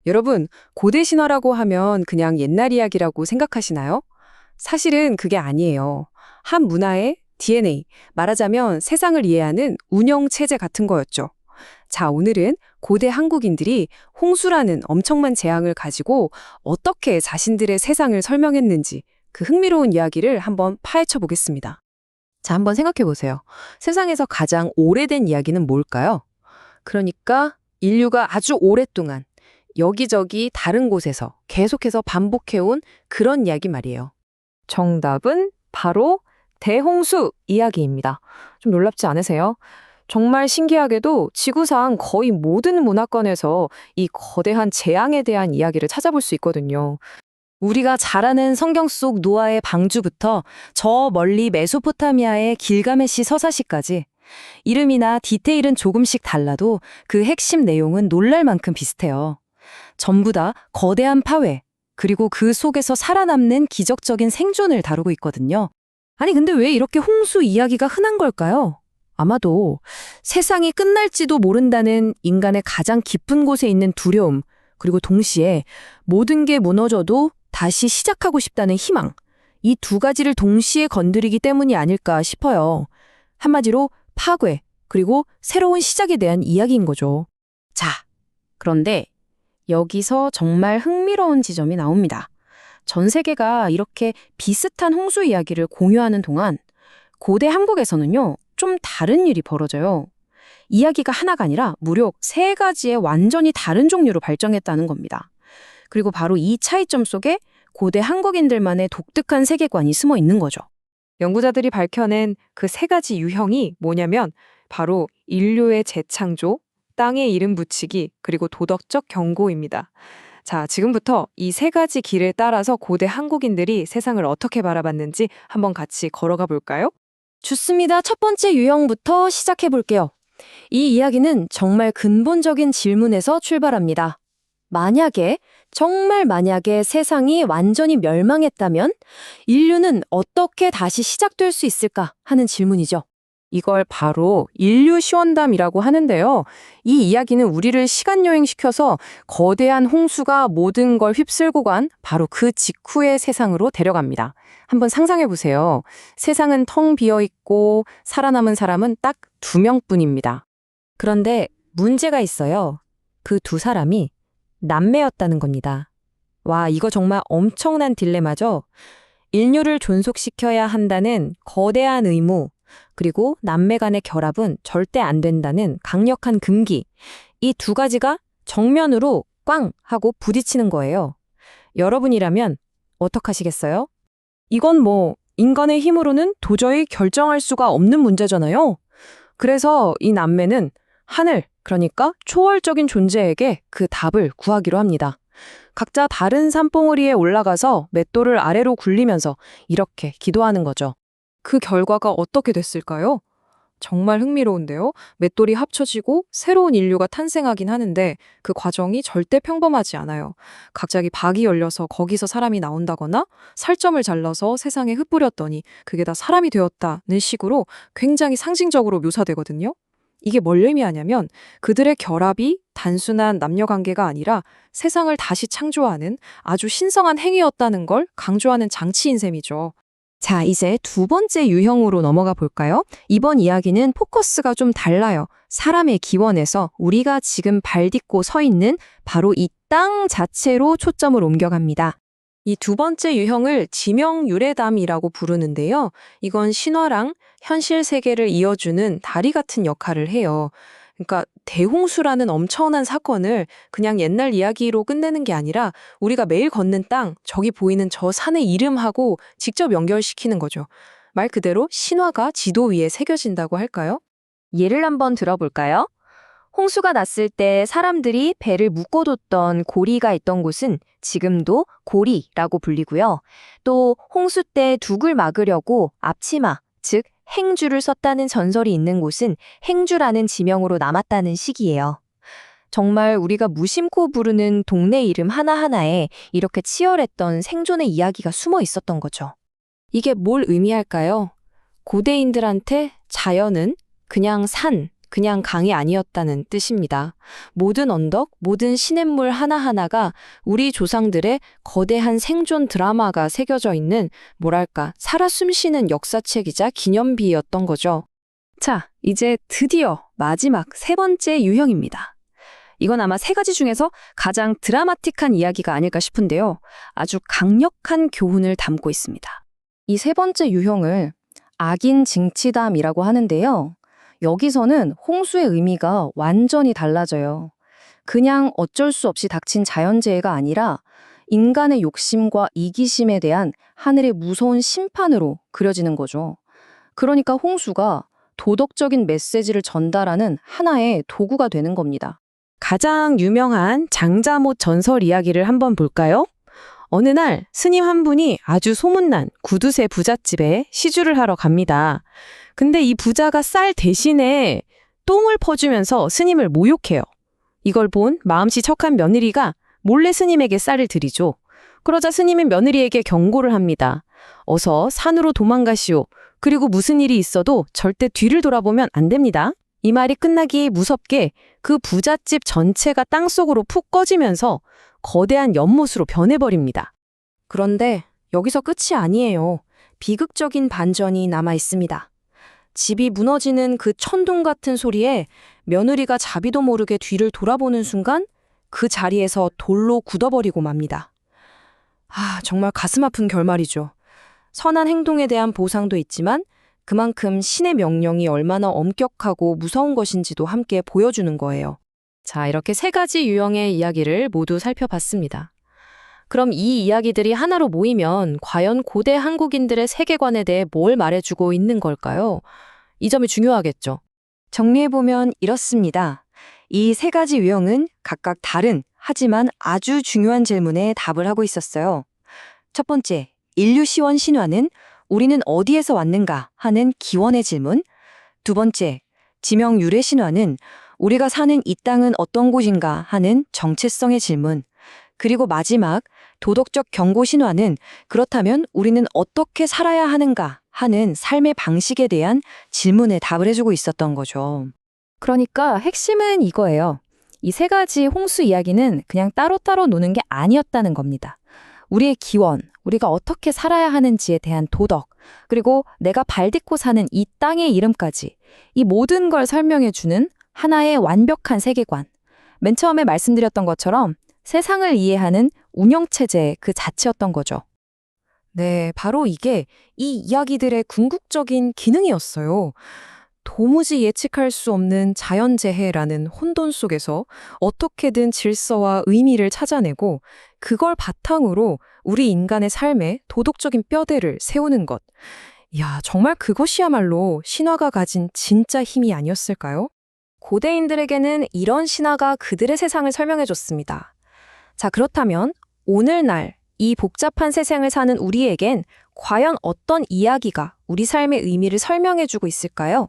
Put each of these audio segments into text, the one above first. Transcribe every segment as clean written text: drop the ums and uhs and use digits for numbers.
여러분, 고대 신화라고 하면 그냥 옛날 이야기라고 생각하시나요? 사실은 그게 아니에요. 한 문화의 DNA, 말하자면 세상을 이해하는 운영 체제 같은 거였죠. 자, 오늘은 고대 한국인들이 홍수라는 엄청난 재앙을 가지고 어떻게 자신들의 세상을 설명했는지 그 흥미로운 이야기를 한번 파헤쳐 보겠습니다. 자, 한번 생각해 보세요. 세상에서 가장 오래된 이야기는 뭘까요? 그러니까 인류가 아주 오랫동안 여기저기 다른 곳에서 계속해서 반복해온 그런 이야기 말이에요. 정답은 바로 대홍수 이야기입니다. 좀 놀랍지 않으세요? 정말 신기하게도 지구상 거의 모든 문화권에서 이 거대한 재앙에 대한 이야기를 찾아볼 수 있거든요. 우리가 잘 아는 성경 속 노아의 방주부터 저 멀리 메소포타미아의 길가메시 서사시까지 이름이나 디테일은 조금씩 달라도 그 핵심 내용은 놀랄 만큼 비슷해요. 전부 다 거대한 파괴, 그리고 그 속에서 살아남는 기적적인 생존을 다루고 있거든요. 아니, 근데 왜 이렇게 홍수 이야기가 흔한 걸까요? 아마도 세상이 끝날지도 모른다는 인간의 가장 깊은 곳에 있는 두려움, 그리고 동시에 모든 게 무너져도 다시 시작하고 싶다는 희망, 이 두 가지를 동시에 건드리기 때문이 아닐까 싶어요. 한마디로 파괴, 그리고 새로운 시작에 대한 이야기인 거죠. 자, 그런데 여기서 정말 흥미로운 지점이 나옵니다. 전 세계가 이렇게 비슷한 홍수 이야기를 공유하는 동안 고대 한국에서는요, 좀 다른 일이 벌어져요. 이야기가 하나가 아니라 무려 세 가지의 완전히 다른 종류로 발전했다는 겁니다. 그리고 바로 이 차이점 속에 고대 한국인들만의 독특한 세계관이 숨어 있는 거죠. 연구자들이 밝혀낸 그 세 가지 유형이 뭐냐면 바로 인류의 재창조, 땅에 이름 붙이기, 그리고 도덕적 경고입니다. 자, 지금부터 이 세 가지 길을 따라서 고대 한국인들이 세상을 어떻게 바라봤는지 한번 같이 걸어가 볼까요? 좋습니다. 첫 번째 유형부터 시작해 볼게요. 이 이야기는 정말 근본적인 질문에서 출발합니다. 정말 만약에 세상이 완전히 멸망했다면 인류는 어떻게 다시 시작될 수 있을까 하는 질문이죠. 이걸 바로 인류 시원담이라고 하는데요. 이 이야기는 우리를 시간여행시켜서 거대한 홍수가 모든 걸 휩쓸고 간 바로 그 직후의 세상으로 데려갑니다. 한번 상상해 보세요. 세상은 텅 비어 있고 살아남은 사람은 딱 2명뿐입니다. 그런데 문제가 있어요. 그 두 사람이 남매였다는 겁니다. 와, 이거 정말 엄청난 딜레마죠? 인류를 존속시켜야 한다는 거대한 의무, 그리고 남매 간의 결합은 절대 안 된다는 강력한 금기. 이 두 가지가 정면으로 꽝 하고 부딪히는 거예요. 여러분이라면 어떡하시겠어요? 이건 인간의 힘으로는 도저히 결정할 수가 없는 문제잖아요. 그래서 이 남매는 하늘, 그러니까 초월적인 존재에게 그 답을 구하기로 합니다. 각자 다른 산봉우리에 올라가서 맷돌을 아래로 굴리면서 이렇게 기도하는 거죠. 그 결과가 어떻게 됐을까요? 정말 흥미로운데요. 맷돌이 합쳐지고 새로운 인류가 탄생하긴 하는데 그 과정이 절대 평범하지 않아요. 갑자기 박이 열려서 거기서 사람이 나온다거나 살점을 잘라서 세상에 흩뿌렸더니 그게 다 사람이 되었다는 식으로 굉장히 상징적으로 묘사되거든요. 이게 뭘 의미하냐면 그들의 결합이 단순한 남녀 관계가 아니라 세상을 다시 창조하는 아주 신성한 행위였다는 걸 강조하는 장치인 셈이죠. 자, 이제 두 번째 유형으로 넘어가 볼까요? 이번 이야기는 포커스가 좀 달라요. 사람의 기원에서 우리가 지금 발 딛고 서 있는 바로 이 땅 자체로 초점을 옮겨갑니다. 이 두 번째 유형을 지명유래담이라고 부르는데요. 이건 신화랑 현실 세계를 이어주는 다리 같은 역할을 해요. 그러니까 대홍수라는 엄청난 사건을 그냥 옛날 이야기로 끝내는 게 아니라 우리가 매일 걷는 땅, 저기 보이는 저 산의 이름하고 직접 연결시키는 거죠. 말 그대로 신화가 지도 위에 새겨진다고 할까요? 예를 한번 들어볼까요? 홍수가 났을 때 사람들이 배를 묶어뒀던 고리가 있던 곳은 지금도 고리라고 불리고요. 또 홍수 때 둑을 막으려고 앞치마, 즉 행주를 썼다는 전설이 있는 곳은 행주라는 지명으로 남았다는 식이에요. 정말 우리가 무심코 부르는 동네 이름 하나하나에 이렇게 치열했던 생존의 이야기가 숨어 있었던 거죠. 이게 뭘 의미할까요? 고대인들한테 자연은 그냥 산, 그냥 강이 아니었다는 뜻입니다. 모든 언덕, 모든 시냇물 하나하나가 우리 조상들의 거대한 생존 드라마가 새겨져 있는 뭐랄까 살아 숨쉬는 역사책이자 기념비였던 거죠. 자, 이제 드디어 마지막 세 번째 유형입니다. 이건 아마 세 가지 중에서 가장 드라마틱한 이야기가 아닐까 싶은데요. 아주 강력한 교훈을 담고 있습니다. 이 세 번째 유형을 악인 징치담이라고 하는데요. 여기서는 홍수의 의미가 완전히 달라져요. 그냥 어쩔 수 없이 닥친 자연재해가 아니라 인간의 욕심과 이기심에 대한 하늘의 무서운 심판으로 그려지는 거죠. 그러니까 홍수가 도덕적인 메시지를 전달하는 하나의 도구가 되는 겁니다. 가장 유명한 장자못 전설 이야기를 한번 볼까요? 어느 날 스님 한 분이 아주 소문난 구두쇠 부잣집에 시주를 하러 갑니다. 근데 이 부자가 쌀 대신에 똥을 퍼주면서 스님을 모욕해요. 이걸 본 마음씨 척한 며느리가 몰래 스님에게 쌀을 드리죠. 그러자 스님은 며느리에게 경고를 합니다. 어서 산으로 도망가시오. 그리고 무슨 일이 있어도 절대 뒤를 돌아보면 안 됩니다. 이 말이 끝나기 무섭게 그 부잣집 전체가 땅속으로 푹 꺼지면서 거대한 연못으로 변해버립니다. 그런데 여기서 끝이 아니에요. 비극적인 반전이 남아 있습니다. 집이 무너지는 그 천둥 같은 소리에 며느리가 자비도 모르게 뒤를 돌아보는 순간 그 자리에서 돌로 굳어버리고 맙니다. 정말 가슴 아픈 결말이죠. 선한 행동에 대한 보상도 있지만 그만큼 신의 명령이 얼마나 엄격하고 무서운 것인지도 함께 보여주는 거예요. 자, 이렇게 세 가지 유형의 이야기를 모두 살펴봤습니다. 그럼 이 이야기들이 하나로 모이면 과연 고대 한국인들의 세계관에 대해 뭘 말해주고 있는 걸까요? 이 점이 중요하겠죠. 정리해보면 이렇습니다. 이 세 가지 유형은 각각 다른 하지만 아주 중요한 질문에 답을 하고 있었어요. 첫 번째, 인류 시원 신화는 우리는 어디에서 왔는가 하는 기원의 질문. 두 번째, 지명 유래 신화는 우리가 사는 이 땅은 어떤 곳인가 하는 정체성의 질문. 그리고 마지막, 도덕적 경고 신화는 그렇다면 우리는 어떻게 살아야 하는가 하는 삶의 방식에 대한 질문에 답을 해주고 있었던 거죠. 그러니까 핵심은 이거예요. 이 세 가지 홍수 이야기는 그냥 따로따로 노는 게 아니었다는 겁니다. 우리의 기원, 우리가 어떻게 살아야 하는지에 대한 도덕, 그리고 내가 발 딛고 사는 이 땅의 이름까지 이 모든 걸 설명해주는 하나의 완벽한 세계관. 맨 처음에 말씀드렸던 것처럼 세상을 이해하는 운영체제 그 자체였던 거죠. 네, 바로 이게 이 이야기들의 궁극적인 기능이었어요. 도무지 예측할 수 없는 자연재해라는 혼돈 속에서 어떻게든 질서와 의미를 찾아내고 그걸 바탕으로 우리 인간의 삶에 도덕적인 뼈대를 세우는 것. 이야, 정말 그것이야말로 신화가 가진 진짜 힘이 아니었을까요? 고대인들에게는 이런 신화가 그들의 세상을 설명해줬습니다. 자, 그렇다면 오늘날 이 복잡한 세상을 사는 우리에겐 과연 어떤 이야기가 우리 삶의 의미를 설명해주고 있을까요?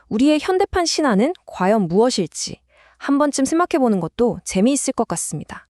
우리의 현대판 신화는 과연 무엇일지 한 번쯤 생각해보는 것도 재미있을 것 같습니다.